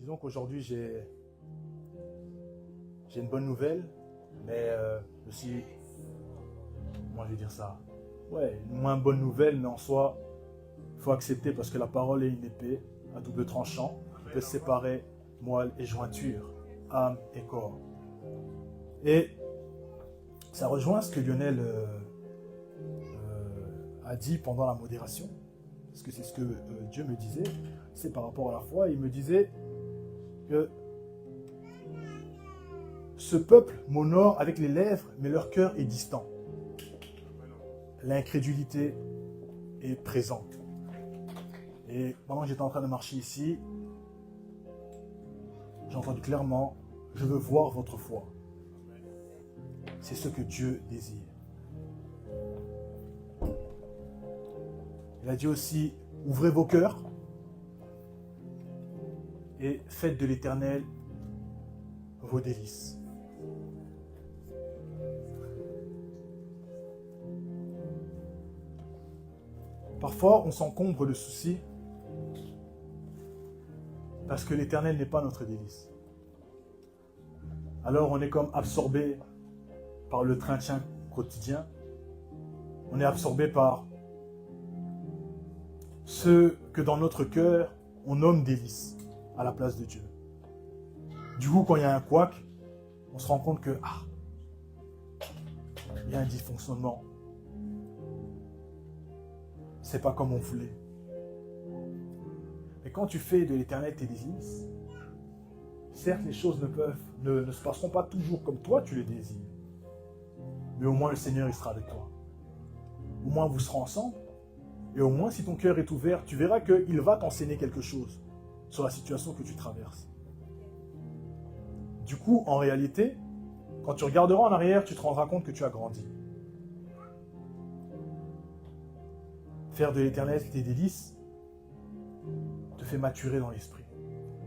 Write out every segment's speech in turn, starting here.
Disons qu'aujourd'hui j'ai une bonne nouvelle, mais aussi, comment je vais dire ça? Ouais, une moins bonne nouvelle, mais en soi, il faut accepter parce que la parole est une épée à double tranchant qui peut séparer moelle et jointure, âme et corps. Et ça rejoint ce que Lionel a dit pendant la modération, parce que c'est ce que Dieu me disait, c'est par rapport à la foi. Il me disait que ce peuple m'honore avec les lèvres, mais leur cœur est distant. L'incrédulité est présente. Et pendant que j'étais en train de marcher ici, j'ai entendu clairement, je veux voir votre foi. C'est ce que Dieu désire. Il a dit aussi, ouvrez vos cœurs et faites de l'Éternel vos délices. Parfois, on s'encombre de soucis parce que l'Éternel n'est pas notre délice. Alors, on est comme absorbé par le train-train quotidien. On est absorbé par ce que dans notre cœur, on nomme délice à la place de Dieu. Du coup, quand il y a un couac, on se rend compte que il y a un dysfonctionnement. C'est pas comme on voulait. Mais quand tu fais de l'Éternel tes délices, certes, les choses ne se passeront pas toujours comme toi tu les désires. Mais au moins le Seigneur il sera avec toi. Au moins vous serez ensemble. Et au moins si ton cœur est ouvert, tu verras qu'il va t'enseigner quelque chose sur la situation que tu traverses. Du coup, en réalité, quand tu regarderas en arrière, tu te rendras compte que tu as grandi. Faire de l'Éternel tes délices te fait maturer dans l'esprit.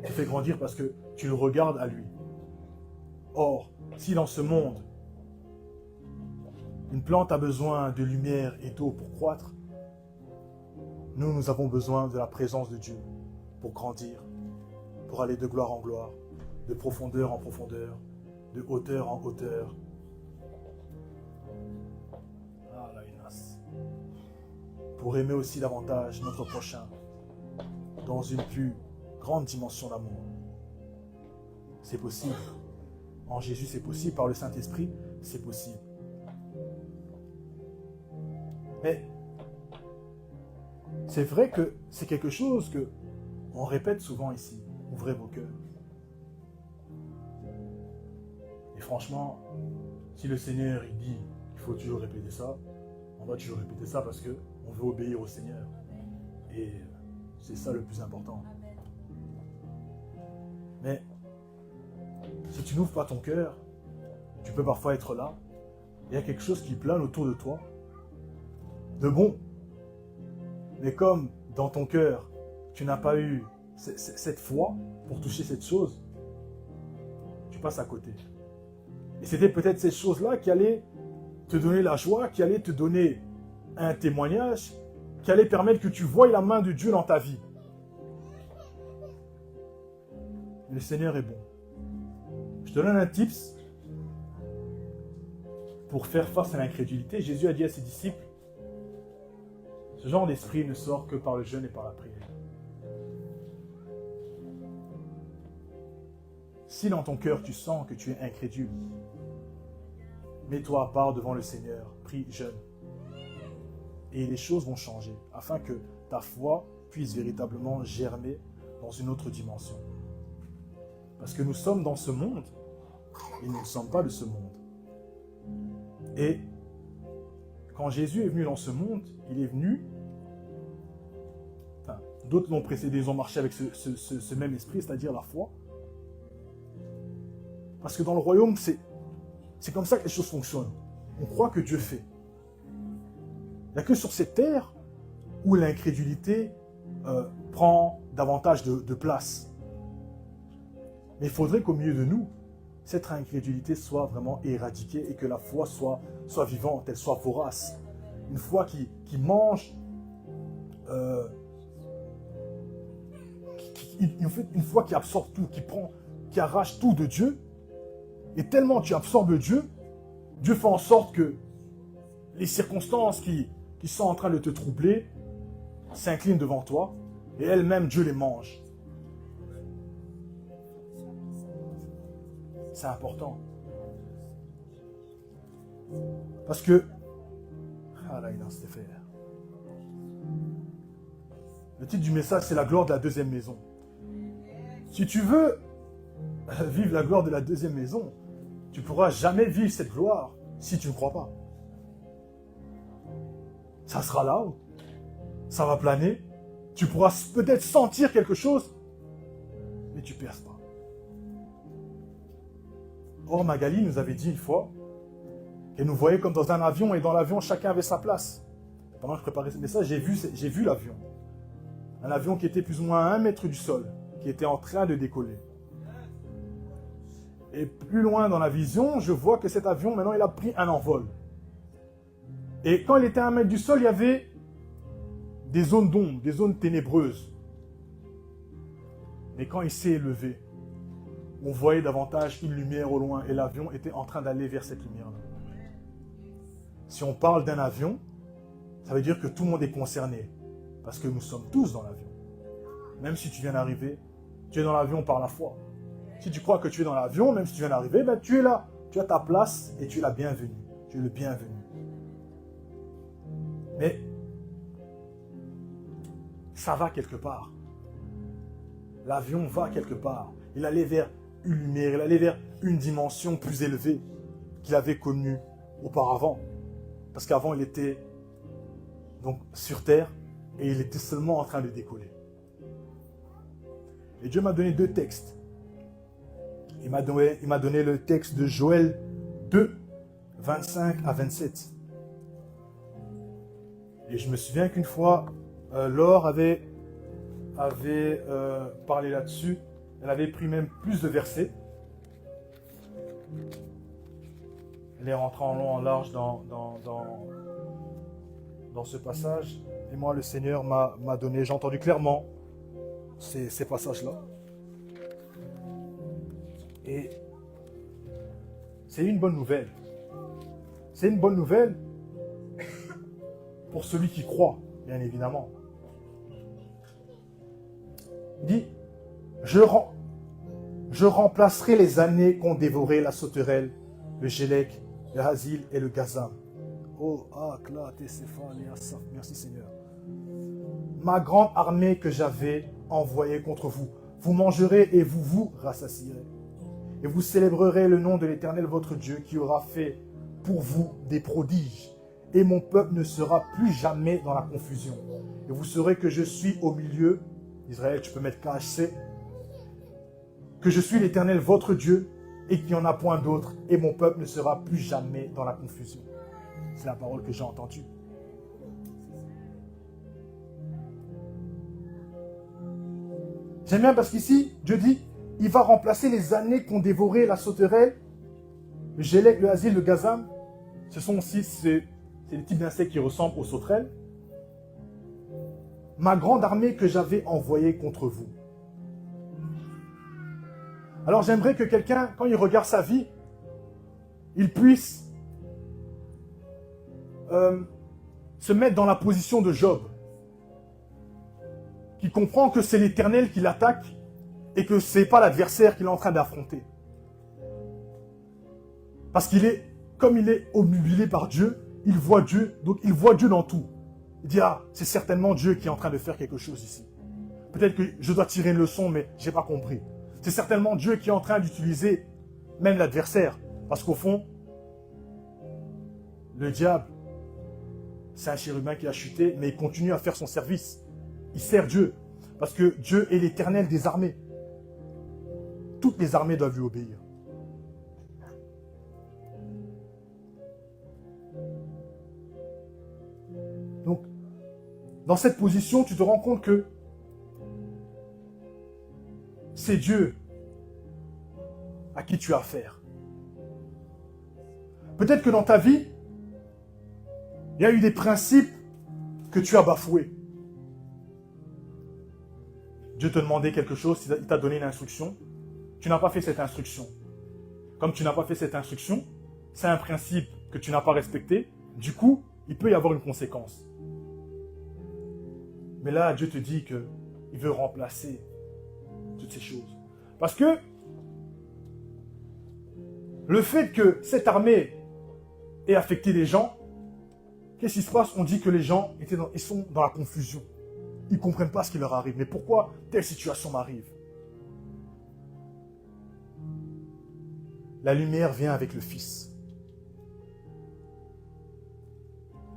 Te fait grandir parce que tu le regardes à lui. Or, si dans ce monde, une plante a besoin de lumière et d'eau pour croître, nous avons besoin de la présence de Dieu pour grandir, pour aller de gloire en gloire, de profondeur en profondeur, de hauteur en hauteur. Pour aimer aussi davantage notre prochain dans une plus grande dimension d'amour. C'est possible. En Jésus, c'est possible. Par le Saint-Esprit, c'est possible. Mais c'est vrai que c'est quelque chose que on répète souvent ici. Ouvrez vos cœurs. Et franchement, si le Seigneur il dit qu'il faut toujours répéter ça, on va toujours répéter ça parce que on veut obéir au Seigneur. Et c'est ça le plus important. Mais si tu n'ouvres pas ton cœur, tu peux parfois être là. Il y a quelque chose qui plane autour de toi. De bon. Mais comme dans ton cœur, tu n'as pas eu cette foi pour toucher cette chose, tu passes à côté. Et c'était peut-être cette chose-là qui allait te donner la joie, qui allait te donner un témoignage, qui allait permettre que tu voies la main de Dieu dans ta vie. Le Seigneur est bon. Je te donne un tips pour faire face à l'incrédulité. Jésus a dit à ses disciples, ce genre d'esprit ne sort que par le jeûne et par la prière. Si dans ton cœur tu sens que tu es incrédule, mets-toi à part devant le Seigneur, prie, jeûne. Et les choses vont changer, afin que ta foi puisse véritablement germer dans une autre dimension. Parce que nous sommes dans ce monde, et nous ne sommes pas de ce monde. Et quand Jésus est venu dans ce monde, il est venu, d'autres l'ont précédé, ils ont marché avec ce même esprit, c'est-à-dire la foi. Parce que dans le royaume, c'est comme ça que les choses fonctionnent. On croit que Dieu fait. Il n'y a que sur cette terre où l'incrédulité prend davantage de place. Mais il faudrait qu'au milieu de nous, cette incrédulité soit vraiment éradiquée et que la foi soit vivante, elle soit vorace. Une foi qui mange, une foi qui absorbe tout, qui arrache tout de Dieu. Et tellement tu absorbes Dieu, Dieu fait en sorte que les circonstances qui sont en train de te troubler s'inclinent devant toi et elles-mêmes, Dieu les mange. C'est important. Parce que... Ah là, il a s'est fait. Le titre du message, c'est la gloire de la deuxième maison. Si tu veux vivre la gloire de la deuxième maison, tu ne pourras jamais vivre cette gloire si tu ne crois pas. Ça sera là, ça va planer, tu pourras peut-être sentir quelque chose, mais tu ne perces pas. Or, Magali nous avait dit une fois qu'elle nous voyait comme dans un avion, et dans l'avion, chacun avait sa place. Pendant que je préparais ce message, j'ai vu l'avion. Un avion qui était plus ou moins à 1 mètre du sol, qui était en train de décoller. Et plus loin dans la vision, je vois que cet avion, maintenant, il a pris un envol. Et quand il était à 1 mètre du sol, il y avait des zones d'ombre, des zones ténébreuses. Mais quand il s'est élevé, on voyait davantage une lumière au loin et l'avion était en train d'aller vers cette lumière-là. Si on parle d'un avion, ça veut dire que tout le monde est concerné. Parce que nous sommes tous dans l'avion. Même si tu viens d'arriver, tu es dans l'avion par la foi. Si tu crois que tu es dans l'avion, même si tu viens d'arriver, ben tu es là. Tu as ta place et tu es la bienvenue. Tu es le bienvenu. Mais ça va quelque part. L'avion va quelque part. Il allait vers une lumière, il allait vers une dimension plus élevée qu'il avait connue auparavant. Parce qu'avant, il était donc sur terre et il était seulement en train de décoller. Et Dieu m'a donné 2 textes. Il m'a donné le texte de Joël 2, 25 à 27. Et je me souviens qu'une fois, Laure avait parlé là-dessus. Elle avait pris même plus de versets. Elle est rentrée en long, en large dans ce passage. Et moi, le Seigneur m'a donné, j'ai entendu clairement ces passages-là. Et c'est une bonne nouvelle. C'est une bonne nouvelle pour celui qui croit, bien évidemment. Il dit, je remplacerai les années qu'ont dévoré la sauterelle, le gélec, le hasil et le gazam. Oh, merci Seigneur. Ma grande armée que j'avais envoyée contre vous. Vous mangerez et vous vous rassasierez. Et vous célébrerez le nom de l'Éternel votre Dieu qui aura fait pour vous des prodiges. Et mon peuple ne sera plus jamais dans la confusion. Et vous saurez que je suis au milieu, Israël, tu peux mettre KHC, que je suis l'Éternel votre Dieu et qu'il n'y en a point d'autre. Et mon peuple ne sera plus jamais dans la confusion. C'est la parole que j'ai entendue. J'aime bien parce qu'ici, Dieu dit, il va remplacer les années qu'ont dévoré la sauterelle, le gélec, le hasil, le gazam. Ce sont aussi c'est les types d'insectes qui ressemblent aux sauterelles. Ma grande armée que j'avais envoyée contre vous. Alors j'aimerais que quelqu'un, quand il regarde sa vie, il puisse se mettre dans la position de Job, qui comprend que c'est l'Éternel qui l'attaque et que ce n'est pas l'adversaire qu'il est en train d'affronter. Parce comme il est obnubilé par Dieu, il voit Dieu, donc il voit Dieu dans tout. Il dit, ah, c'est certainement Dieu qui est en train de faire quelque chose ici. Peut-être que je dois tirer une leçon, mais je n'ai pas compris. C'est certainement Dieu qui est en train d'utiliser même l'adversaire. Parce qu'au fond, le diable, c'est un chérubin qui a chuté, mais il continue à faire son service. Il sert Dieu. Parce que Dieu est l'Éternel des armées. Toutes les armées doivent lui obéir. Donc, dans cette position, tu te rends compte que c'est Dieu à qui tu as affaire. Peut-être que dans ta vie, il y a eu des principes que tu as bafoués. Dieu te demandait quelque chose, il t'a donné une instruction, tu n'as pas fait cette instruction. Comme tu n'as pas fait cette instruction, c'est un principe que tu n'as pas respecté, du coup, il peut y avoir une conséquence. Mais là, Dieu te dit qu'il veut remplacer toutes ces choses. Parce que le fait que cette armée ait affecté les gens, qu'est-ce qui se passe? On dit que les gens ils sont dans la confusion. Ils ne comprennent pas ce qui leur arrive. Mais pourquoi telle situation m'arrive? La lumière vient avec le Fils.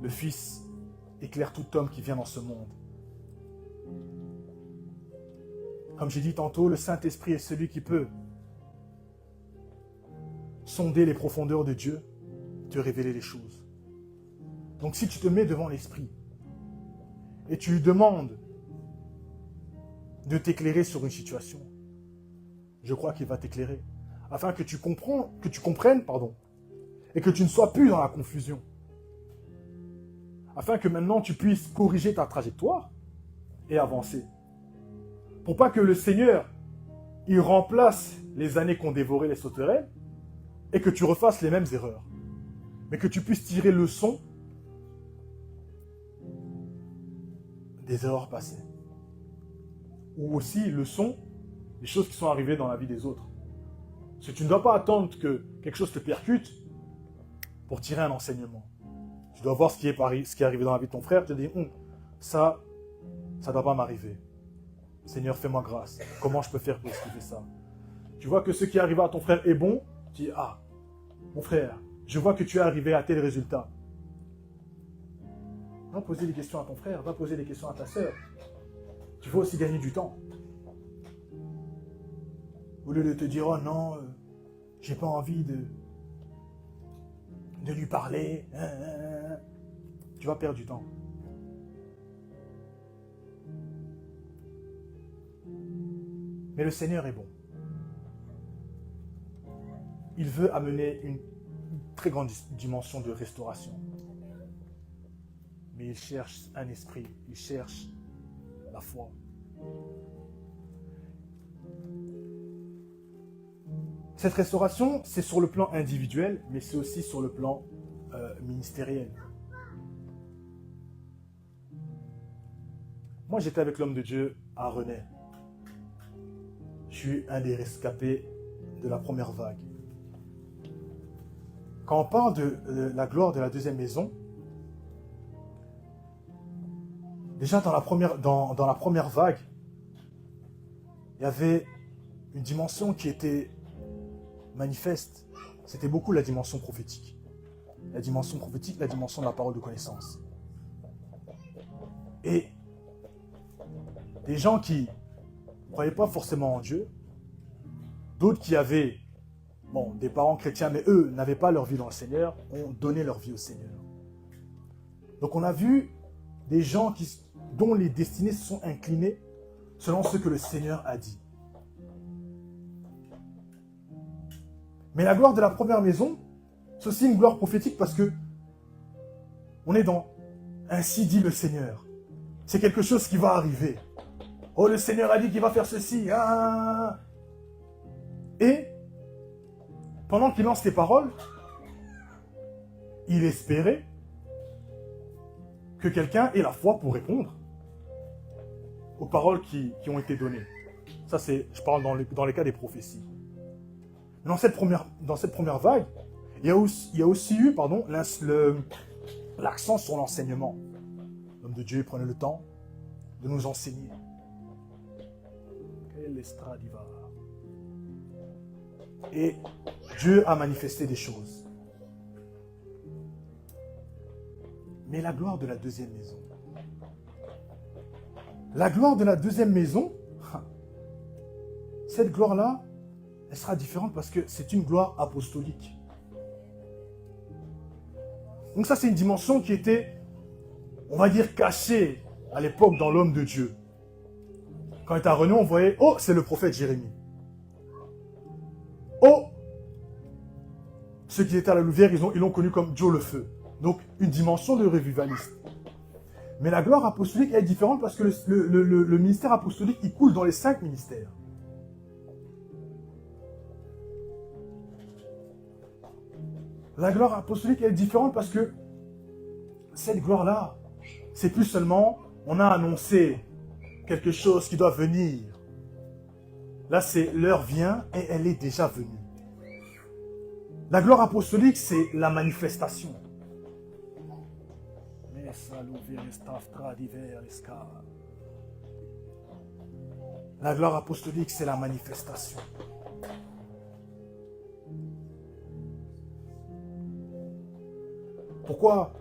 Le Fils éclaire tout homme qui vient dans ce monde. Comme j'ai dit tantôt, le Saint-Esprit est celui qui peut sonder les profondeurs de Dieu, te révéler les choses. Donc si tu te mets devant l'Esprit et tu lui demandes de t'éclairer sur une situation, je crois qu'il va t'éclairer, afin que tu comprennes, et que tu ne sois plus dans la confusion. Afin que maintenant tu puisses corriger ta trajectoire et avancer. Pour pas que le Seigneur, il remplace les années qu'ont dévoré les sauterelles et que tu refasses les mêmes erreurs. Mais que tu puisses tirer leçon des erreurs passées. Ou aussi leçon des choses qui sont arrivées dans la vie des autres. Parce que tu ne dois pas attendre que quelque chose te percute pour tirer un enseignement. Tu dois voir ce qui est arrivé dans la vie de ton frère, te dire, ça ne doit pas m'arriver. Seigneur, fais-moi grâce. Comment je peux faire pour esquiver ça? Tu vois que ce qui est arrivé à ton frère est bon, tu dis, mon frère, je vois que tu es arrivé à tel résultat. Va poser des questions à ton frère, va poser des questions à ta sœur. Tu vas aussi gagner du temps. Au lieu de te dire, oh non, j'ai pas envie de lui parler, tu vas perdre du temps. Mais le Seigneur est bon. Il veut amener une très grande dimension de restauration. Mais il cherche un esprit, il cherche la foi. Cette restauration, c'est sur le plan individuel, mais c'est aussi sur le plan ministériel. Moi, j'étais avec l'homme de Dieu à René. Je suis un des rescapés de la première vague. Quand on parle de la gloire de la deuxième maison, déjà dans la première vague, il y avait une dimension qui était manifeste. C'était beaucoup la dimension prophétique. La dimension prophétique, la dimension de la parole de connaissance. Et des gens qui ne croyaient pas forcément en Dieu, d'autres qui avaient des parents chrétiens, mais eux n'avaient pas leur vie dans le Seigneur, ont donné leur vie au Seigneur. Donc on a vu des gens dont les destinées se sont inclinées selon ce que le Seigneur a dit. Mais la gloire de la première maison, c'est aussi une gloire prophétique parce que on est dans « Ainsi dit le Seigneur ». C'est quelque chose qui va arriver. Oh, le Seigneur a dit qu'il va faire ceci. Et pendant qu'il lance les paroles, il espérait que quelqu'un ait la foi pour répondre aux paroles qui ont été données. Ça, je parle dans les cas des prophéties. Dans cette première vague, il y a aussi eu l'accent sur l'enseignement. L'homme de Dieu prenait le temps de nous enseigner. Et Dieu a manifesté des choses. Mais la gloire de la deuxième maison. La gloire de la deuxième maison, cette gloire-là, elle sera différente parce que c'est une gloire apostolique. Donc ça, c'est une dimension qui était, on va dire, cachée à l'époque dans l'homme de Dieu. Quand il était à René, on voyait, oh, c'est le prophète Jérémie. Oh, ceux qui étaient à la Louvière, ils l'ont connu comme Joe le Feu. Donc, une dimension de revivaliste. Mais la gloire apostolique est différente parce que le ministère apostolique, il coule dans les 5 ministères. La gloire apostolique est différente parce que cette gloire-là, c'est plus seulement, on a annoncé quelque chose qui doit venir. Là, c'est l'heure vient et elle est déjà venue. La gloire apostolique, c'est la manifestation. La gloire apostolique, c'est la manifestation. Pourquoi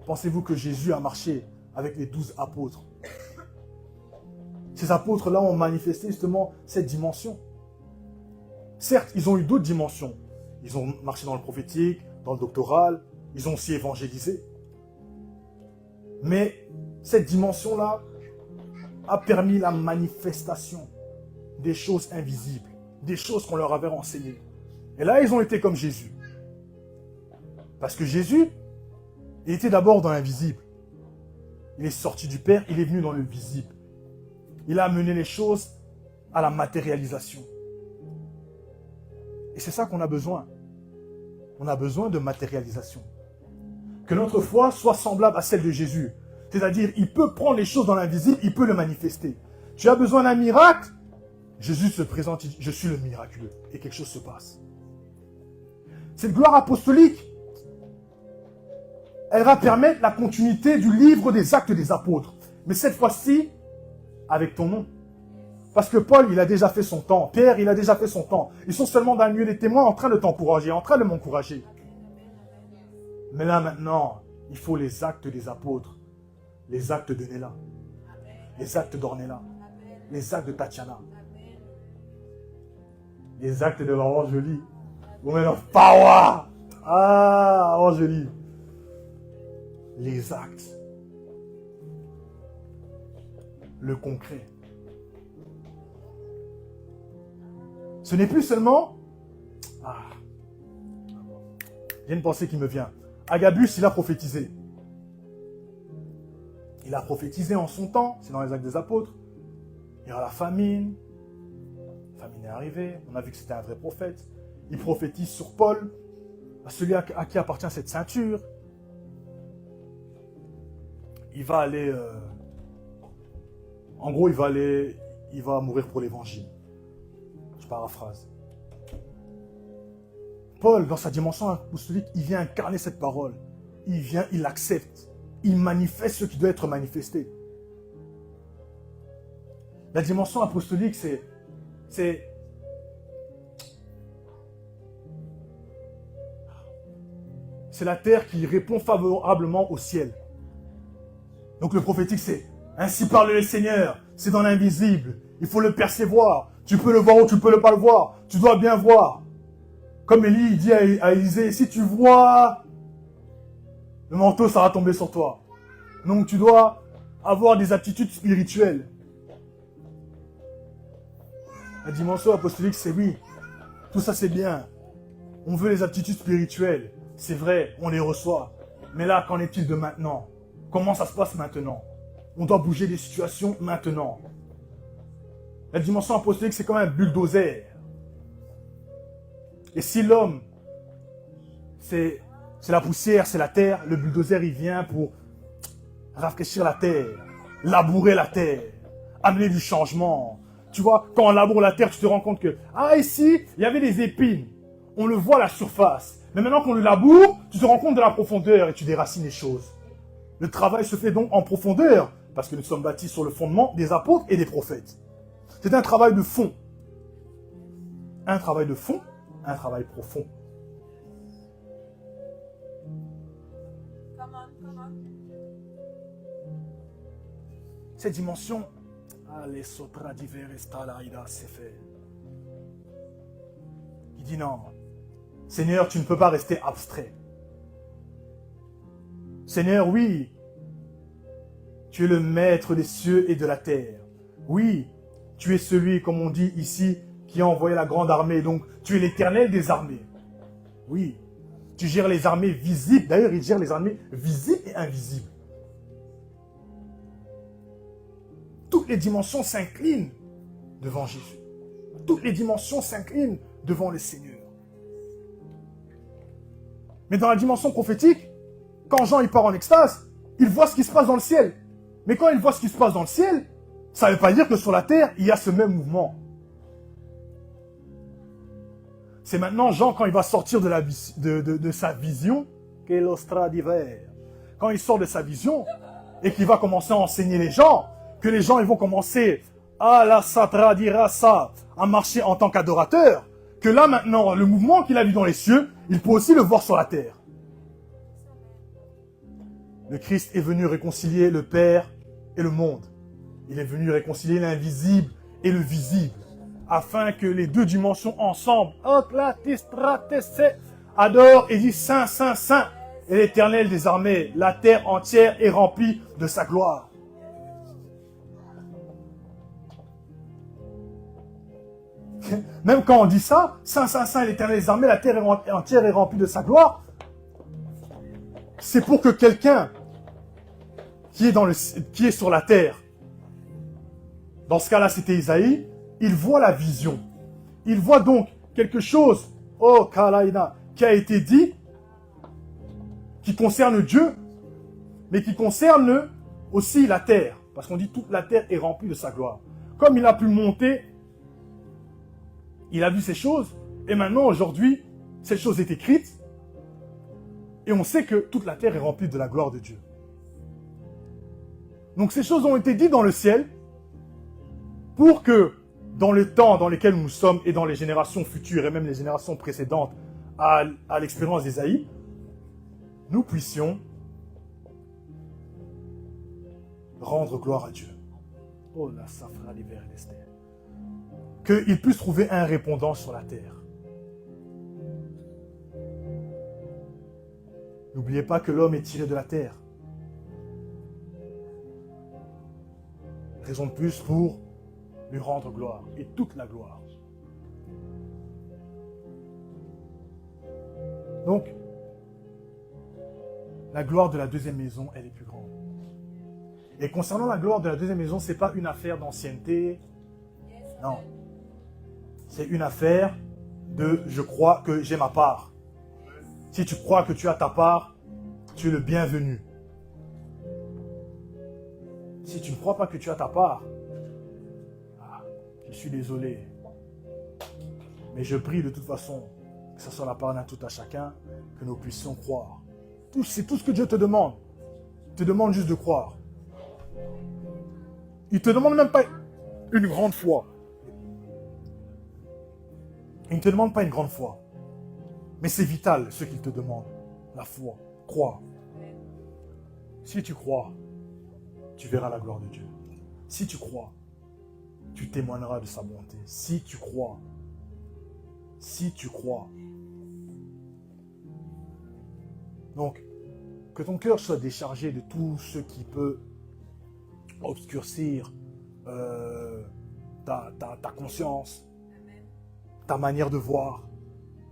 pensez-vous que Jésus a marché avec les 12 apôtres? Ces apôtres-là ont manifesté justement cette dimension. Certes, ils ont eu d'autres dimensions. Ils ont marché dans le prophétique, dans le doctoral, ils ont aussi évangélisé. Mais cette dimension-là a permis la manifestation des choses invisibles, des choses qu'on leur avait renseignées. Et là, ils ont été comme Jésus. Parce que Jésus, il était d'abord dans l'invisible. Il est sorti du Père, il est venu dans le visible. Il a amené les choses à la matérialisation. Et c'est ça qu'on a besoin. On a besoin de matérialisation. Que notre foi soit semblable à celle de Jésus. C'est-à-dire, il peut prendre les choses dans l'invisible, il peut le manifester. Tu as besoin d'un miracle? Jésus se présente, il dit, je suis le miraculeux. Et quelque chose se passe. Cette gloire apostolique, elle va permettre la continuité du livre des Actes des Apôtres. Mais cette fois-ci, avec ton nom. Parce que Paul, il a déjà fait son temps. Pierre, il a déjà fait son temps. Ils sont seulement dans le milieu des témoins en train de t'encourager, en train de m'encourager. Mais là, maintenant, il faut les actes des apôtres. Les actes de Néla. Les actes d'Ornella. Les actes de Tatiana. Les actes de Maman Jolie. Woman of Power. Ah, Maman Jolie. Les actes. Le concret. Ce n'est plus seulement... Ah, il y a une pensée qui me vient. Agabus, il a prophétisé. Il a prophétisé en son temps, c'est dans les Actes des Apôtres. Il y aura la famine. La famine est arrivée, on a vu que c'était un vrai prophète. Il prophétise sur Paul, à celui à qui appartient cette ceinture. Il va aller... En gros, il va mourir pour l'évangile. Je paraphrase. Paul, dans sa dimension apostolique, il vient incarner cette parole. Il l'accepte. Il manifeste ce qui doit être manifesté. La dimension apostolique, c'est la terre qui répond favorablement au ciel. Donc le prophétique, c'est ainsi parle le Seigneur. C'est dans l'invisible. Il faut le percevoir. Tu peux le voir ou tu peux ne pas le voir. Tu dois bien voir. Comme Élie dit à Élisée, si tu vois, le manteau, ça va tomber sur toi. Donc tu dois avoir des aptitudes spirituelles. La dimension apostolique, c'est oui. Tout ça, c'est bien. On veut les aptitudes spirituelles. C'est vrai, on les reçoit. Mais là, qu'en est-il de maintenant? Comment ça se passe maintenant? On doit bouger des situations maintenant. La dimension apostolique, c'est comme un bulldozer. Et si l'homme, c'est la poussière, c'est la terre, le bulldozer, il vient pour rafraîchir la terre, labourer la terre, amener du changement. Tu vois, quand on laboure la terre, tu te rends compte que, ah, ici, il y avait des épines. On le voit à la surface. Mais maintenant qu'on le laboure, tu te rends compte de la profondeur et tu déracines les choses. Le travail se fait donc en profondeur, parce que nous sommes bâtis sur le fondement des apôtres et des prophètes. C'est un travail de fond. Un travail de fond, un travail profond. Cette dimension, il dit non, Seigneur, tu ne peux pas rester abstrait. Seigneur, oui, tu es le maître des cieux et de la terre. Oui, tu es celui, comme on dit ici, qui a envoyé la grande armée. Donc, tu es l'éternel des armées. Oui, tu gères les armées visibles. D'ailleurs, il gère les armées visibles et invisibles. toutes les dimensions s'inclinent devant Jésus. Toutes les dimensions s'inclinent devant le Seigneur. Mais dans la dimension prophétique, quand Jean il part en extase, il voit ce qui se passe dans le ciel. Mais quand il voit ce qui se passe dans le ciel, ça ne veut pas dire que sur la terre, il y a ce même mouvement. C'est maintenant Jean, quand il va sortir de sa vision, quand il sort de sa vision, et qu'il va commencer à enseigner les gens, que les gens ils vont commencer à la satradirasa, à marcher en tant qu'adorateur, que là maintenant, le mouvement qu'il a vu dans les cieux, il peut aussi le voir sur la terre. Le Christ est venu réconcilier le Père et le monde. Il est venu réconcilier l'invisible et le visible, afin que les deux dimensions ensemble, adorent et disent Saint, Saint, Saint, et l'Éternel des armées, la terre entière est remplie de sa gloire. Même quand on dit ça, Saint, Saint, Saint, l'Éternel des armées, la terre entière est remplie de sa gloire, c'est pour que quelqu'un qui est sur la terre, dans ce cas-là c'était Isaïe, il voit la vision. Il voit donc quelque chose, oh Kalaïna, qui a été dit, qui concerne Dieu, mais qui concerne aussi la terre. Parce qu'on dit toute la terre est remplie de sa gloire. Comme il a pu monter, il a vu ces choses, et maintenant, aujourd'hui, ces choses est écrites, et on sait que toute la terre est remplie de la gloire de Dieu. Donc ces choses ont été dites dans le ciel, pour que, dans le temps dans lequel nous sommes, et dans les générations futures, et même les générations précédentes, à l'expérience d'Ésaïe, nous puissions rendre gloire à Dieu. Oh la safra l'hiver et l'esther. Qu'il puisse trouver un répondant sur la terre. N'oubliez pas que l'homme est tiré de la terre. Raison de plus pour lui rendre gloire, et toute la gloire. Donc, la gloire de la deuxième maison, elle est plus grande. Et concernant la gloire de la deuxième maison, ce n'est pas une affaire d'ancienneté. Non. C'est une affaire de « je crois que j'ai ma part ». Si tu crois que tu as ta part, tu es le bienvenu. Si tu ne crois pas que tu as ta part, je suis désolé. Mais je prie de toute façon, que ce soit la part d'un tout à chacun, que nous puissions croire. C'est tout ce que Dieu te demande. Il te demande juste de croire. Il ne te demande même pas une grande foi. Il ne te demande pas une grande foi. Mais c'est vital ce qu'il te demande. La foi. Crois. Si tu crois, tu verras la gloire de Dieu. Si tu crois, tu témoigneras de sa bonté. Si tu crois. Si tu crois. Donc, que ton cœur soit déchargé de tout ce qui peut obscurcir ta conscience, ta manière de voir.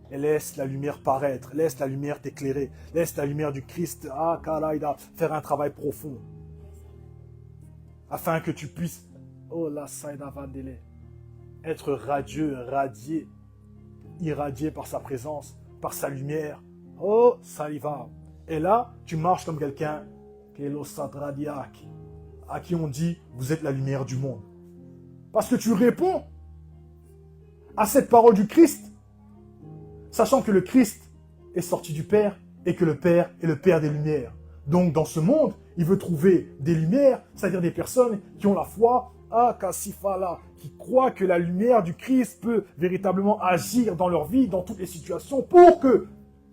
Et laisse la lumière paraître, laisse la lumière t'éclairer, laisse la lumière du Christ, faire un travail profond. Afin que tu puisses, être radieux, radié, irradié par sa présence, par sa lumière. Oh, saliva. Et là, tu marches comme quelqu'un, à qui on dit, vous êtes la lumière du monde. Parce que tu réponds à cette parole du Christ, sachant que le Christ est sorti du Père et que le Père est le Père des lumières. Donc dans ce monde, il veut trouver des lumières, c'est-à-dire des personnes qui ont la foi, qui croient que la lumière du Christ peut véritablement agir dans leur vie, dans toutes les situations, pour que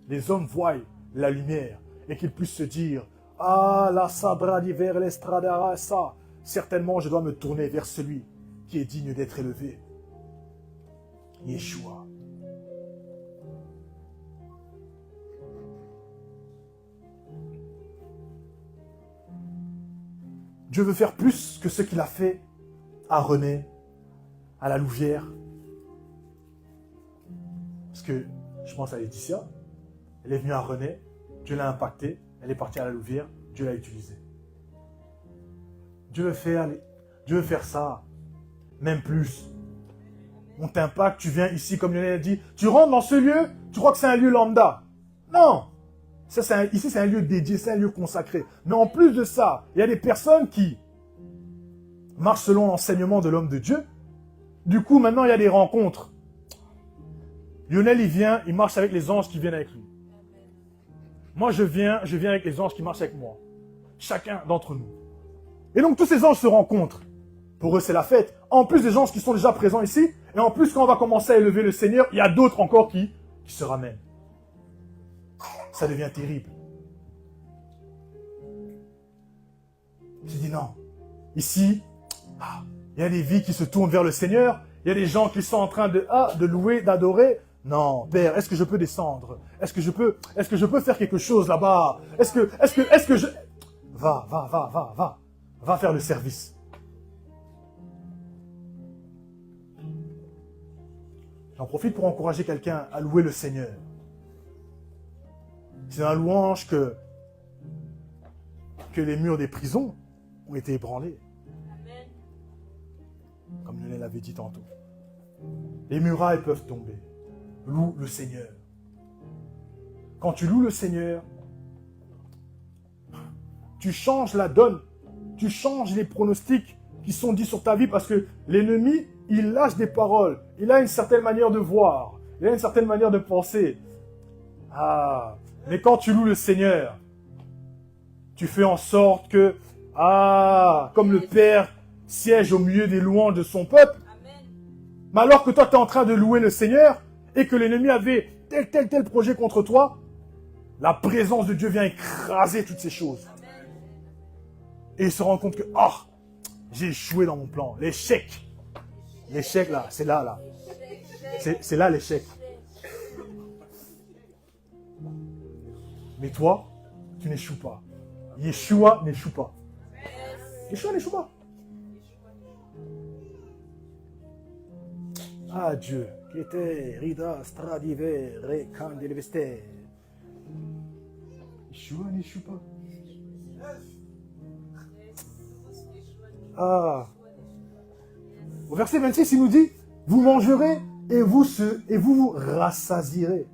les hommes voient la lumière et qu'ils puissent se dire « Ah, la sabra d'hiver, l'estrada, ça, certainement je dois me tourner vers celui qui est digne d'être élevé. » Yeshua. Dieu veut faire plus que ce qu'il a fait à René, à la Louvière. Parce que je pense à Laetitia, elle est venue à René, Dieu l'a impactée, elle est partie à la Louvière, Dieu l'a utilisée. Dieu veut faire Dieu veut faire ça. Même plus. On t'impacte, tu viens ici, comme Lionel a dit, tu rentres dans ce lieu, tu crois que c'est un lieu lambda. Non. Ici, c'est un lieu dédié, c'est un lieu consacré. Mais en plus de ça, il y a des personnes qui marchent selon l'enseignement de l'homme de Dieu. Du coup, maintenant, il y a des rencontres. Lionel, il vient, il marche avec les anges qui viennent avec lui. Moi, je viens avec les anges qui marchent avec moi. Chacun d'entre nous. Et donc, tous ces anges se rencontrent. Pour eux, c'est la fête. En plus des anges qui sont déjà présents ici, et en plus, quand on va commencer à élever le Seigneur, il y a d'autres encore qui se ramènent. Ça devient terrible. J'ai dit non. Ici, il y a des vies qui se tournent vers le Seigneur. Il y a des gens qui sont en train de louer, d'adorer. Non, Père, est-ce que je peux descendre? Est-ce que je peux faire quelque chose là-bas? Est-ce que je... Va faire le service. J'en profite pour encourager quelqu'un à louer le Seigneur. C'est un louange que les murs des prisons ont été ébranlés. Amen. Comme Lionel l'avait dit tantôt. Les murailles peuvent tomber. Loue le Seigneur. Quand tu loues le Seigneur, tu changes la donne. Tu changes les pronostics qui sont dits sur ta vie parce que l'ennemi, il lâche des paroles. Il a une certaine manière de voir. Il a une certaine manière de penser. Mais quand tu loues le Seigneur, tu fais en sorte que, comme le Père siège au milieu des louanges de son peuple, mais alors que toi, tu es en train de louer le Seigneur et que l'ennemi avait tel projet contre toi, la présence de Dieu vient écraser toutes ces choses. Et il se rend compte que, j'ai échoué dans mon plan. L'échec. L'échec, là, c'est là. C'est là l'échec. Mais toi, tu n'échoues pas. Yeshua n'échoue pas. Yeshua n'échoue pas. Dieu. Yeshua n'échoue pas. Au verset 26, il nous dit, vous mangerez et vous vous rassasierez.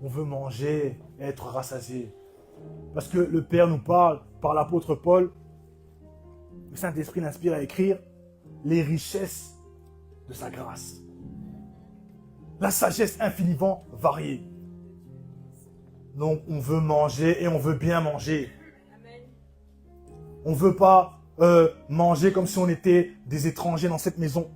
On veut manger et être rassasié. Parce que le Père nous parle par l'apôtre Paul. Le Saint-Esprit l'inspire à écrire les richesses de sa grâce. La sagesse infiniment variée. Donc on veut manger et on veut bien manger. On ne veut pas manger comme si on était des étrangers dans cette maison.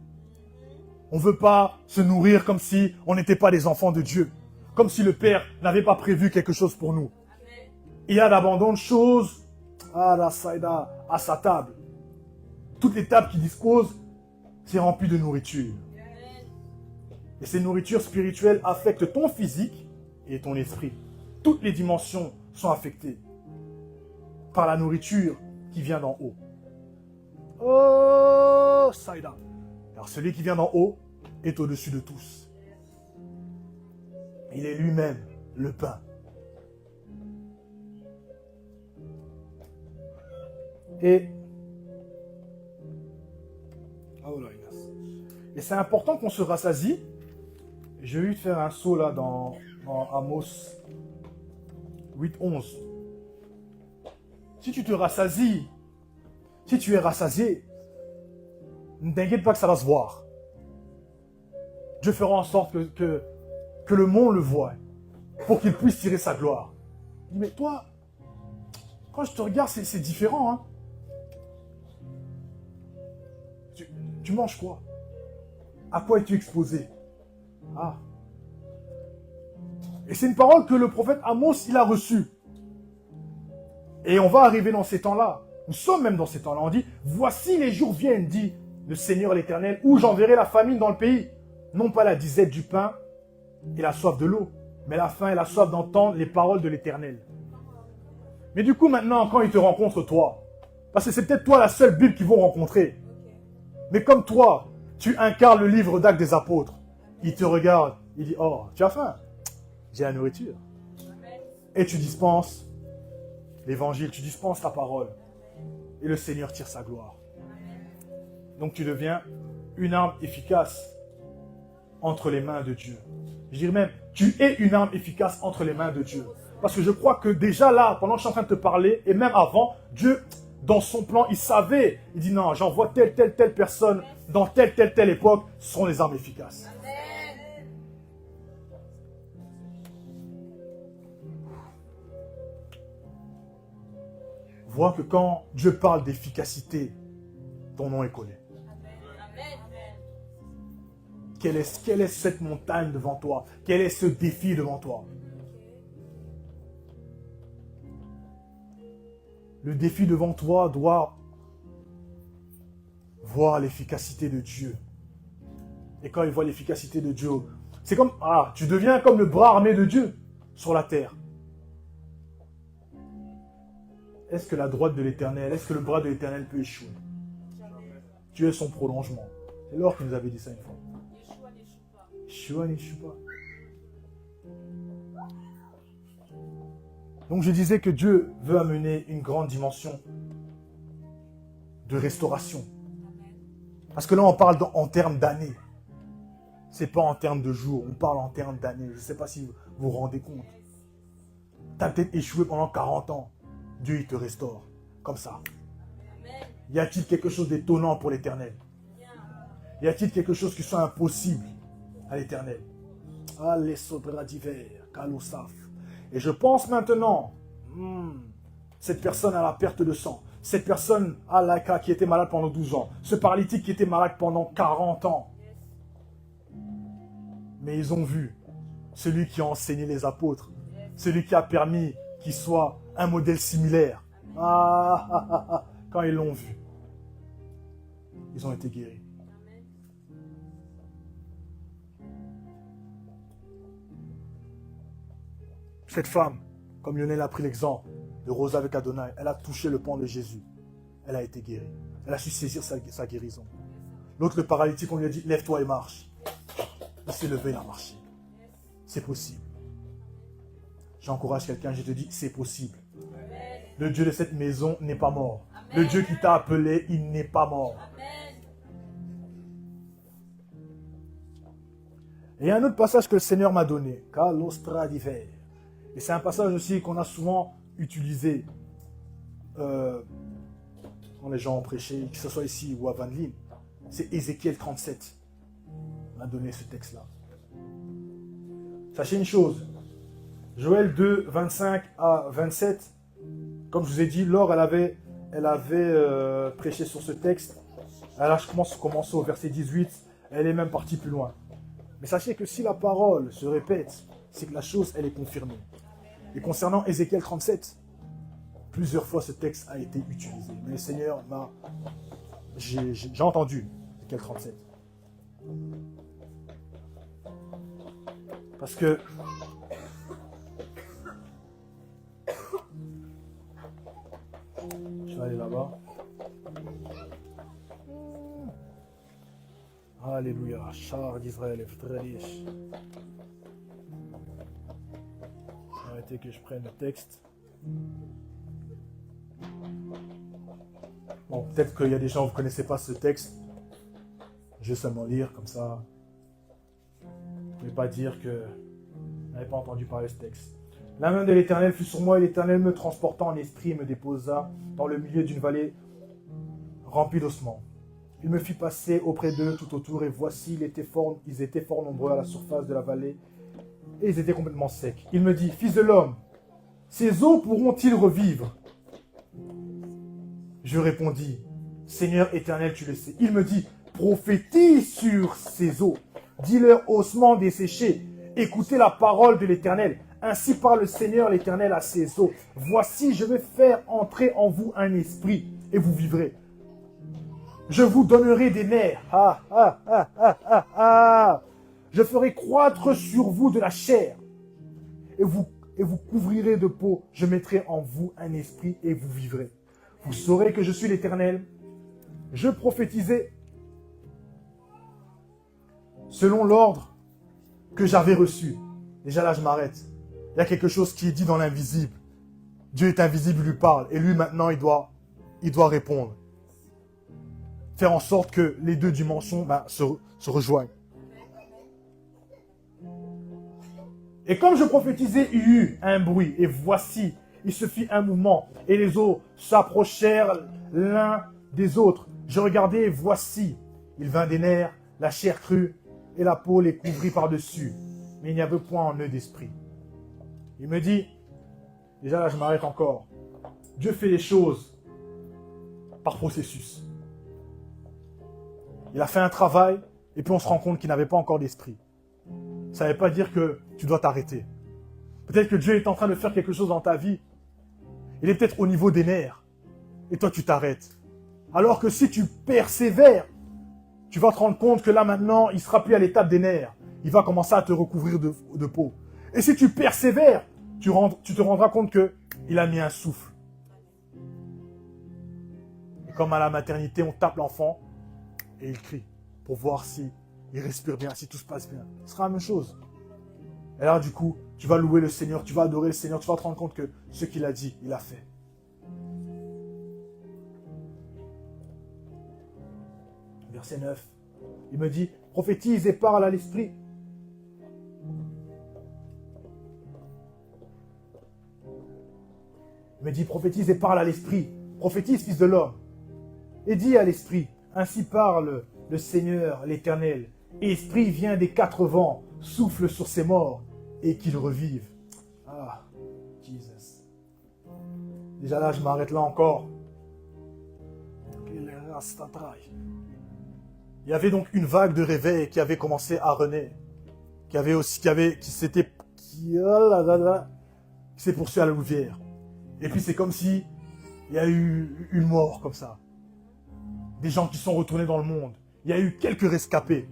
On ne veut pas se nourrir comme si on n'était pas des enfants de Dieu. Comme si le Père n'avait pas prévu quelque chose pour nous. Amen. Il y a d'abondantes choses à sa table. Toutes les tables qui disposent, c'est rempli de nourriture. Amen. Et ces nourritures spirituelles affectent ton physique et ton esprit. Toutes les dimensions sont affectées par la nourriture qui vient d'en haut. Oh, Saïda. Car celui qui vient d'en haut est au-dessus de tous. Il est lui-même le pain. Et c'est important qu'on se rassasie. Je vais faire un saut là dans Amos 8:11. Si tu te rassasies, si tu es rassasié, ne t'inquiète pas que ça va se voir. Dieu fera en sorte que le monde le voie, pour qu'il puisse tirer sa gloire. Mais toi, quand je te regarde, c'est différent. Hein? Tu manges quoi? À quoi es-tu exposé? Et c'est une parole que le prophète Amos, il a reçue. Et on va arriver dans ces temps-là. Nous sommes même dans ces temps-là. On dit, voici les jours viennent, dit le Seigneur l'Éternel, où j'enverrai la famine dans le pays. Non pas la disette du pain et la soif de l'eau, mais la faim et la soif d'entendre les paroles de l'Éternel. Mais du coup, maintenant, quand ils te rencontrent, toi, parce que c'est peut-être toi la seule Bible qu'ils vont rencontrer, mais comme toi, tu incarnes le livre d'Actes des Apôtres, ils te regardent, ils disent, oh, tu as faim? J'ai la nourriture. Et tu dispenses l'évangile, tu dispenses ta parole. Et le Seigneur tire sa gloire. Donc tu deviens une arme efficace entre les mains de Dieu. Je dirais même, tu es une arme efficace entre les mains de Dieu. Parce que je crois que déjà là, pendant que je suis en train de te parler, et même avant, Dieu, dans son plan, il savait. Il dit non, j'envoie telle personne dans telle époque, ce seront les armes efficaces. Vois que quand Dieu parle d'efficacité, ton nom est connu. Quelle est cette montagne devant toi? Quel est ce défi devant toi? Le défi devant toi doit voir l'efficacité de Dieu. Et quand il voit l'efficacité de Dieu, c'est comme, tu deviens comme le bras armé de Dieu sur la terre. Est-ce que la droite de l'Éternel, est-ce que le bras de l'Éternel peut échouer? Dieu est son prolongement. C'est Laure qui nous avait dit ça une fois. Yeshua n'échoue pas. Donc je disais que Dieu veut amener une grande dimension de restauration. Parce que là on parle en termes d'années. C'est pas en termes de jours, on parle en termes d'années. Je ne sais pas si vous vous rendez compte. Tu as peut-être échoué pendant 40 ans. Dieu il te restaure. Comme ça. Y a-t-il quelque chose d'étonnant pour l'Éternel? Y a-t-il quelque chose qui soit impossible à l'Éternel? Allez, Sodra d'hiver, Kalosaf. Et je pense maintenant, cette personne a la perte de sang. Cette personne a l'Aka qui était malade pendant 12 ans. Ce paralytique qui était malade pendant 40 ans. Mais ils ont vu celui qui a enseigné les apôtres. Celui qui a permis qu'il soit un modèle similaire. Quand ils l'ont vu, ils ont été guéris. Cette femme, comme Lionel a pris l'exemple de Rosa avec Adonai, elle a touché le pan de Jésus. Elle a été guérie. Elle a su saisir sa guérison. L'autre, le paralytique, on lui a dit, lève-toi et marche. Il s'est levé, il a marché. C'est possible. J'encourage quelqu'un, je te dis, c'est possible. Le Dieu de cette maison n'est pas mort. Le Dieu qui t'a appelé, il n'est pas mort. Et il y a un autre passage que le Seigneur m'a donné. Kalostra d'hiver. Et c'est un passage aussi qu'on a souvent utilisé quand les gens ont prêché, que ce soit ici ou à Van Lien. C'est Ézéchiel 37. On a donné ce texte-là. Sachez une chose. Joël 2, 25 à 27. Comme je vous ai dit, Laure, elle avait prêché sur ce texte. Alors je commence au verset 18. Elle est même partie plus loin. Mais sachez que si la parole se répète, c'est que la chose, elle est confirmée. Et concernant Ézéchiel 37, plusieurs fois ce texte a été utilisé. Mais le Seigneur m'a... J'ai entendu Ézéchiel 37. Parce que... Je vais aller là-bas. Alléluia. Char d'Israël est très riche. Arrêtez que je prenne le texte. Bon, peut-être qu'il y a des gens, vous ne connaissez pas ce texte. Je vais seulement lire, comme ça. Vous ne pouvez pas dire que vous n'avez pas entendu parler de ce texte. La main de l'Éternel fut sur moi, et l'Éternel me transporta en esprit et me déposa dans le milieu d'une vallée remplie d'ossements. Il me fit passer auprès d'eux tout autour, et voici, ils étaient fort nombreux à la surface de la vallée, et ils étaient complètement secs. Il me dit, fils de l'homme, ces eaux pourront-ils revivre? Je répondis, Seigneur éternel, tu le sais. Il me dit, prophétise sur ces eaux, dis-leur ossements desséchés, écoutez la parole de l'Éternel. Ainsi parle le Seigneur l'Éternel à ces eaux. Voici, je vais faire entrer en vous un esprit, et vous vivrez. Je vous donnerai des nerfs. Je ferai croître sur vous de la chair. Et vous couvrirez de peau. Je mettrai en vous un esprit et vous vivrez. Vous saurez que je suis l'Éternel. Je prophétisais selon l'ordre que j'avais reçu. Déjà là, je m'arrête. Il y a quelque chose qui est dit dans l'invisible. Dieu est invisible, il lui parle. Et lui, maintenant, il doit répondre. Faire en sorte que les deux dimensions se rejoignent. Et comme je prophétisais, il y eut un bruit. Et voici, il se fit un mouvement. Et les eaux s'approchèrent l'un des autres. Je regardais, et voici, il vint des nerfs, la chair crue, et la peau les couvrit par-dessus. Mais il n'y avait point en eux d'esprit. Il me dit, déjà là je m'arrête encore, Dieu fait les choses par processus. Il a fait un travail, et puis on se rend compte qu'il n'avait pas encore d'esprit. Ça ne veut pas dire que tu dois t'arrêter. Peut-être que Dieu est en train de faire quelque chose dans ta vie. Il est peut-être au niveau des nerfs. Et toi, tu t'arrêtes. Alors que si tu persévères, tu vas te rendre compte que là maintenant, il ne sera plus à l'étape des nerfs. Il va commencer à te recouvrir de peau. Et si tu persévères, tu te rendras compte qu'il a mis un souffle. Et comme à la maternité, on tape l'enfant et il crie pour voir si il respire bien, si tout se passe bien. Ce sera la même chose. Et là, du coup, tu vas louer le Seigneur, tu vas adorer le Seigneur, tu vas te rendre compte que ce qu'il a dit, il a fait. Verset 9. Il me dit, prophétise et parle à l'esprit. Il me dit, prophétise et parle à l'esprit. Prophétise, fils de l'homme. Et dis à l'esprit, ainsi parle le Seigneur, l'Éternel. Esprit vient des quatre vents, souffle sur ses morts et qu'ils revivent. Ah, Jesus. Déjà là, je m'arrête là encore. Il y avait donc une vague de réveil qui avait commencé à renaître. Qui s'est poursuivi à la louvière. Et puis c'est comme si il y a eu une mort comme ça. Des gens qui sont retournés dans le monde. Il y a eu quelques rescapés.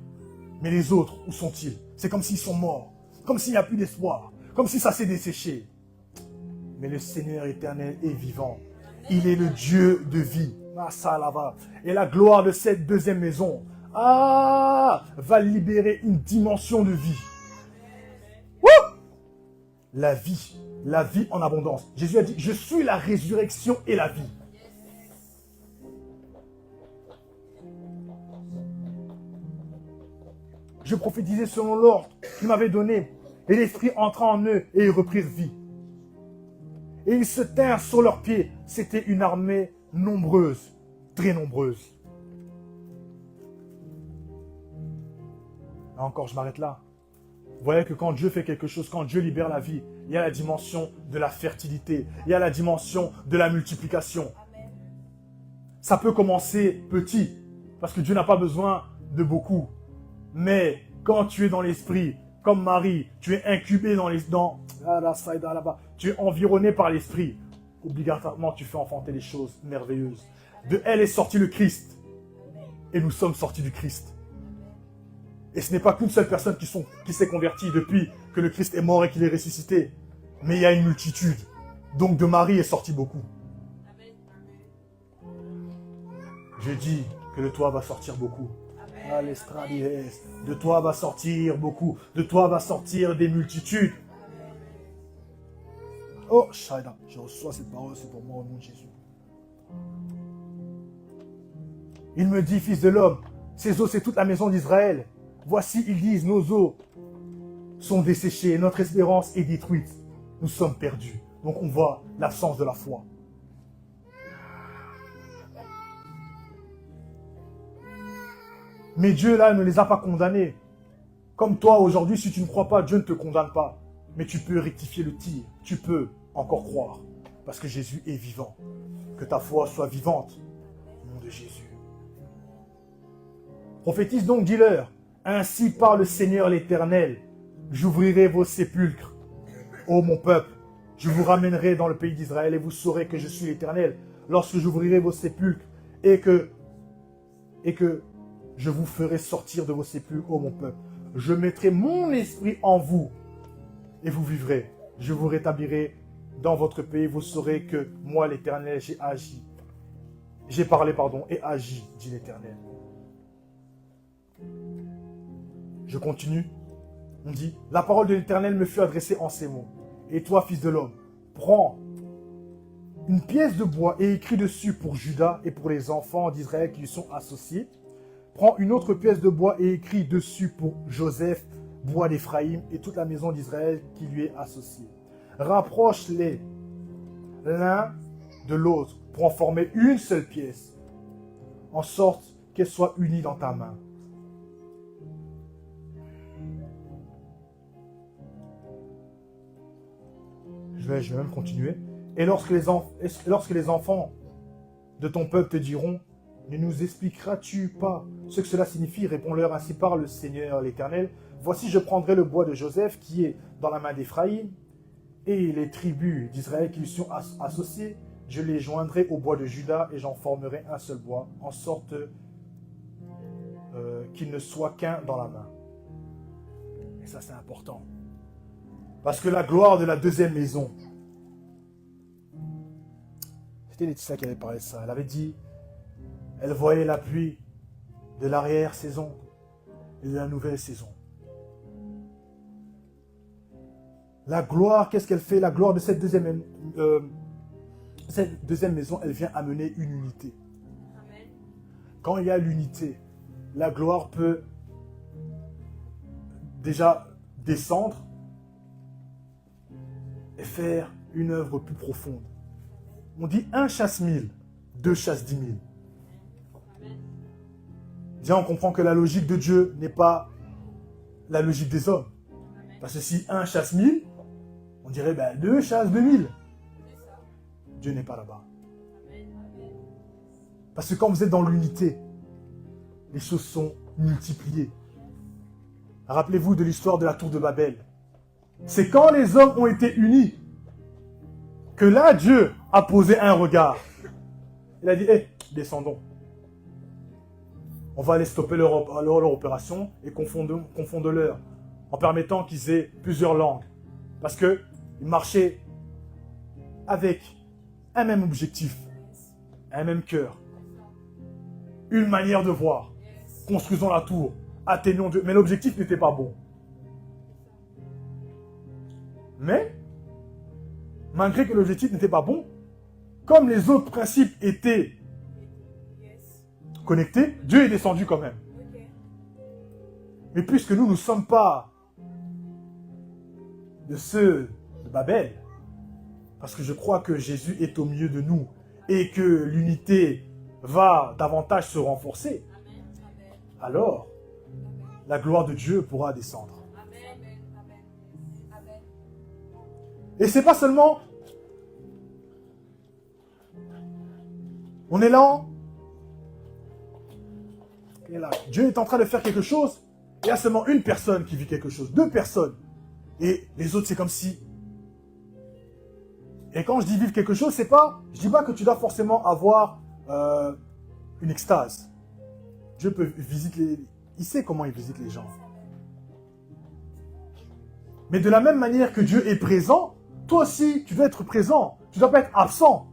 Mais les autres, où sont-ils? C'est comme s'ils sont morts. Comme s'il n'y a plus d'espoir. Comme si ça s'est desséché. Mais le Seigneur éternel est vivant. Il est le Dieu de vie. Et la gloire de cette deuxième maison va libérer une dimension de vie. Wouh! La vie en abondance. Jésus a dit, je suis la résurrection et la vie. Je prophétisais selon l'ordre qu'il m'avait donné. Et l'Esprit entra en eux et ils reprirent vie. Et ils se tinrent sur leurs pieds. C'était une armée nombreuse, très nombreuse. Là encore, je m'arrête là. Vous voyez que quand Dieu fait quelque chose, quand Dieu libère la vie, il y a la dimension de la fertilité. Il y a la dimension de la multiplication. Ça peut commencer petit, parce que Dieu n'a pas besoin de beaucoup. Mais quand tu es dans l'esprit, comme Marie, tu es incubé tu es environné par l'esprit. Obligatoirement, tu fais enfanter les choses merveilleuses. De elle est sorti le Christ. Et nous sommes sortis du Christ. Et ce n'est pas qu'une seule personne qui s'est convertie depuis que le Christ est mort et qu'il est ressuscité. Mais il y a une multitude. Donc de Marie est sorti beaucoup. Je dis que de toi va sortir beaucoup. De toi va sortir beaucoup. De toi va sortir des multitudes. Oh, Shaïda, je reçois cette parole, c'est pour moi au nom de Jésus. Il me dit, fils de l'homme, ces eaux, c'est toute la maison d'Israël. Voici, ils disent, nos eaux sont desséchées, notre espérance est détruite. Nous sommes perdus. Donc on voit l'absence de la foi. Mais Dieu, là, ne les a pas condamnés. Comme toi, aujourd'hui, si tu ne crois pas, Dieu ne te condamne pas. Mais tu peux rectifier le tir. Tu peux encore croire. Parce que Jésus est vivant. Que ta foi soit vivante. Au nom de Jésus. Prophétise donc, dis-leur. Ainsi parle le Seigneur l'Éternel. J'ouvrirai vos sépulcres. Ô mon peuple, je vous ramènerai dans le pays d'Israël et vous saurez que je suis l'Éternel. Lorsque j'ouvrirai vos sépulcres et que je vous ferai sortir de vos sépulcres, ô mon peuple. Je mettrai mon esprit en vous et vous vivrez. Je vous rétablirai dans votre pays. Vous saurez que moi, l'Éternel, j'ai agi. J'ai parlé, et agi, dit l'Éternel. Je continue. On dit, la parole de l'Éternel me fut adressée en ces mots. Et toi, fils de l'homme, prends une pièce de bois et écrit dessus pour Judas et pour les enfants d'Israël qui lui sont associés. Prends une autre pièce de bois et écrit dessus pour Joseph, bois d'Éphraïm et toute la maison d'Israël qui lui est associée. Rapproche-les l'un de l'autre pour en former une seule pièce, en sorte qu'elle soit unie dans ta main. Je vais même continuer. Et lorsque les enfants de ton peuple te diront, ne nous expliqueras-tu pas ce que cela signifie? Réponds-leur, ainsi parle le Seigneur l'Éternel. Voici, je prendrai le bois de Joseph qui est dans la main d'Éphraïm et les tribus d'Israël qui lui sont associées. Je les joindrai au bois de Juda et j'en formerai un seul bois, en sorte qu'il ne soit qu'un dans la main. Et ça, c'est important. Parce que la gloire de la deuxième maison, c'était Laetitia qui avait parlé de ça. Elle avait dit, elle voyait la pluie de l'arrière-saison et de la nouvelle saison. La gloire, qu'est-ce qu'elle fait? La gloire de cette deuxième maison, elle vient amener une unité. Amen. Quand il y a l'unité, la gloire peut déjà descendre et faire une œuvre plus profonde. On dit 1 chasse 1000, 2 chasse 10 000. Déjà, on comprend que la logique de Dieu n'est pas la logique des hommes. Parce que si 1 chasse 1000, on dirait 2 chasse 2000. Dieu n'est pas là-bas. Parce que quand vous êtes dans l'unité, les choses sont multipliées. Rappelez-vous de l'histoire de la tour de Babel. C'est quand les hommes ont été unis que là, Dieu a posé un regard. Il a dit, descendons. On va aller stopper leur opération et confondons-leur en permettant qu'ils aient plusieurs langues. Parce qu'ils marchaient avec un même objectif, un même cœur, une manière de voir. Construisons la tour, atteignons Dieu. Mais l'objectif n'était pas bon. Mais, malgré que l'objectif n'était pas bon, comme les autres principes étaient connectés, Dieu est descendu quand même. Mais puisque nous ne sommes pas de ceux de Babel, parce que je crois que Jésus est au milieu de nous et que l'unité va davantage se renforcer, alors la gloire de Dieu pourra descendre. Et c'est pas seulement on est là, et là, Dieu est en train de faire quelque chose, et il y a seulement une personne qui vit quelque chose, 2 personnes, et les autres c'est comme si. Et quand je dis vivre quelque chose, c'est pas, je dis pas que tu dois forcément avoir une extase. Dieu peut visiter il sait comment il visite les gens. Mais de la même manière que Dieu est présent, toi aussi, tu dois être présent. Tu ne dois pas être absent.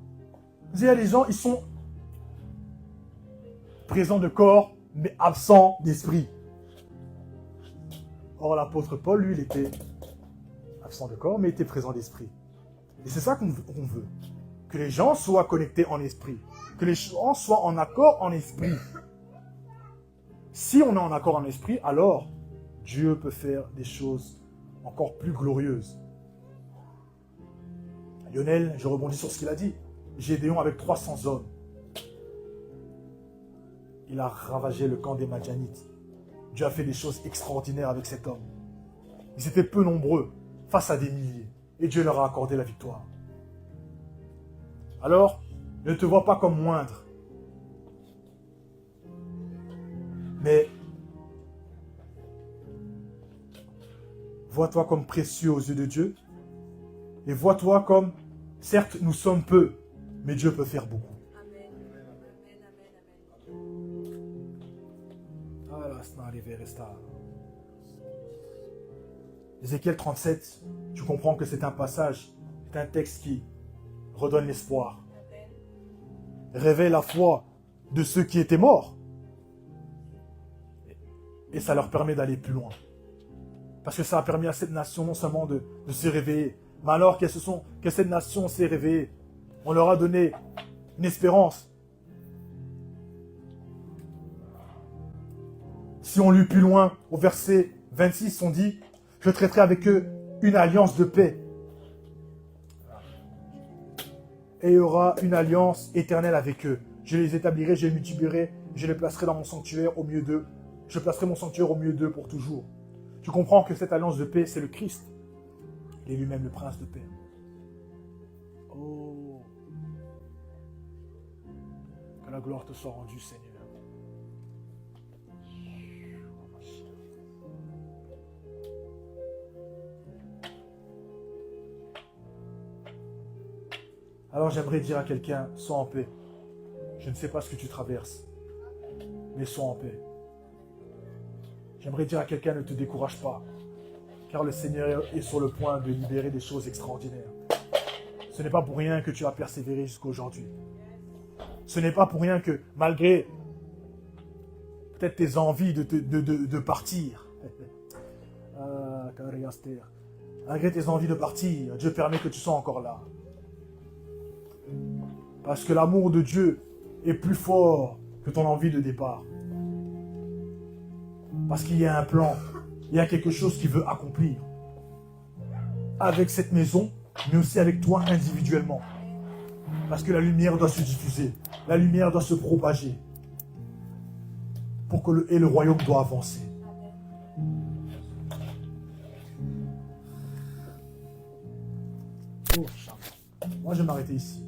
Vous voyez, les gens, ils sont présents de corps, mais absents d'esprit. Or, l'apôtre Paul, lui, il était absent de corps, mais il était présent d'esprit. Et c'est ça qu'on veut. Que les gens soient connectés en esprit. Que les gens soient en accord en esprit. Si on est en accord en esprit, alors Dieu peut faire des choses encore plus glorieuses. Lionel, je rebondis sur ce qu'il a dit. Gédéon avec 300 hommes. Il a ravagé le camp des Madianites. Dieu a fait des choses extraordinaires avec cet homme. Ils étaient peu nombreux, face à des milliers. Et Dieu leur a accordé la victoire. Alors, ne te vois pas comme moindre. Mais, vois-toi comme précieux aux yeux de Dieu. Et vois-toi comme, certes, nous sommes peu, mais Dieu peut faire beaucoup. Ézéchiel 37, tu comprends que c'est un passage, c'est un texte qui redonne l'espoir. Réveille la foi de ceux qui étaient morts. Et ça leur permet d'aller plus loin. Parce que ça a permis à cette nation non seulement de se réveiller, mais alors que cette nation s'est réveillée, On leur a donné une espérance. Si on lit plus loin, au verset 26, on dit « Je traiterai avec eux une alliance de paix. Et il y aura une alliance éternelle avec eux. Je les établirai, je les multiplierai, je les placerai dans mon sanctuaire au milieu d'eux. Je placerai mon sanctuaire au milieu d'eux pour toujours. » Tu comprends que cette alliance de paix, c'est le Christ. Il est lui-même le prince de paix. Oh. Que la gloire te soit rendue, Seigneur. Alors j'aimerais dire à quelqu'un, sois en paix. Je ne sais pas ce que tu traverses, mais sois en paix. J'aimerais dire à quelqu'un, ne te décourage pas, car le Seigneur est sur le point de libérer des choses extraordinaires. Ce n'est pas pour rien que tu as persévéré jusqu'à aujourd'hui. Ce n'est pas pour rien que, malgré peut-être tes envies de partir, malgré tes envies de partir, Dieu permet que tu sois encore là. Parce que l'amour de Dieu est plus fort que ton envie de départ. Parce qu'il y a un plan, il y a quelque chose qu'il veut accomplir. Avec cette maison, mais aussi avec toi individuellement. Parce que la lumière doit se diffuser, la lumière doit se propager. Pour que le royaume doit avancer. Oh, moi je vais m'arrêter ici.